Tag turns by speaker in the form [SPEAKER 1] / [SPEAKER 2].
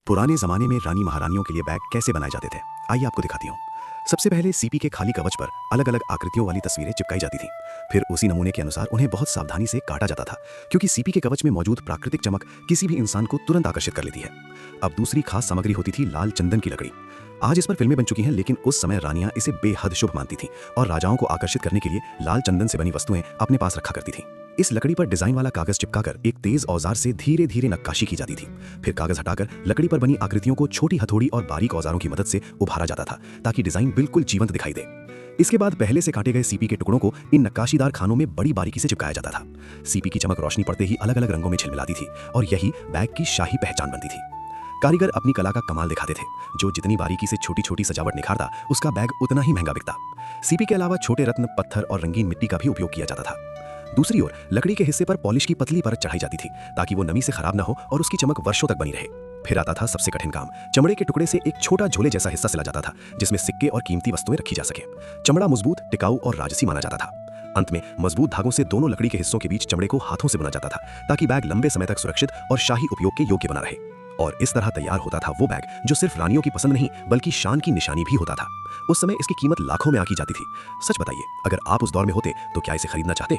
[SPEAKER 1] पुराने जमाने में रानी महारानियों के लिए बैग कैसे बनाए जाते थे, आइए आपको दिखाती हूँ। सबसे पहले सीपी के खाली कवच पर अलग अलग आकृतियों वाली तस्वीरें चिपकाई जाती थीं। फिर उसी नमूने के अनुसार उन्हें बहुत सावधानी से काटा जाता था, क्योंकि सीपी के कवच में मौजूद प्राकृतिक चमक किसी भी इंसान को तुरंत आकर्षित कर लेती है। अब दूसरी खास सामग्री होती थी लाल चंदन की लकड़ी। आज इस पर फिल्में बन चुकी हैं, लेकिन उस समय रानियां इसे बेहद शुभ मानती थीं और राजाओं को आकर्षित करने के लिए लाल चंदन से बनी वस्तुएं अपने पास रखा करती थीं। इस लकड़ी पर डिजाइन वाला कागज चिपकाकर एक तेज औजार से धीरे धीरे नक्काशी की जाती थी। फिर कागज हटाकर लकड़ी पर बनी आकृतियों को छोटी हथौड़ी और बारीक औजारों की मदद से उभारा जाता था, ताकि डिजाइन बिल्कुल जीवंत दिखाई दे। इसके बाद पहले से काटे गए सीपी के टुकड़ों को इन नक्काशीदार खानों में बड़ी बारीकी से चिपकाया जाता था। सीपी की चमक रोशनी पड़ते ही अलग अलग रंगों में झिलमिलाती थी और यही बैग की शाही पहचान बनती थी। कारीगर अपनी कला का कमाल दिखाते थे। जो जितनी बारीकी से छोटी छोटी सजावट निखारता, उसका बैग उतना ही महंगा बिकता। सीपी के अलावा छोटे रत्न, पत्थर और रंगीन मिट्टी का भी उपयोग किया जाता था। दूसरी ओर लकड़ी के हिस्से पर पॉलिश की पतली परत चढ़ाई जाती थी, ताकि वो नमी से खराब न हो और उसकी चमक वर्षों तक बनी रहे। फिर आता था सबसे कठिन काम। चमड़े के टुकड़े से एक छोटा झोले जैसा हिस्सा सिला जाता था, जिसमें सिक्के और कीमती वस्तुएं रखी जा सके। चमड़ा मजबूत, टिकाऊ और राजसी माना जाता था। अंत में मजबूत धागों से दोनों लकड़ी के हिस्सों के बीच चमड़े को हाथों से बुना जाता था, ताकि बैग लंबे समय तक सुरक्षित और शाही उपयोग के योग्य बना रहे। और इस तरह तैयार होता था वो बैग जो सिर्फ रानियों की पसंद नहीं, बल्कि शान की निशानी भी होता था। उस समय इसकी कीमत लाखों में आंकी जाती थी। सच बताइए, अगर आप उस दौर में होते तो क्या इसे खरीदना चाहते?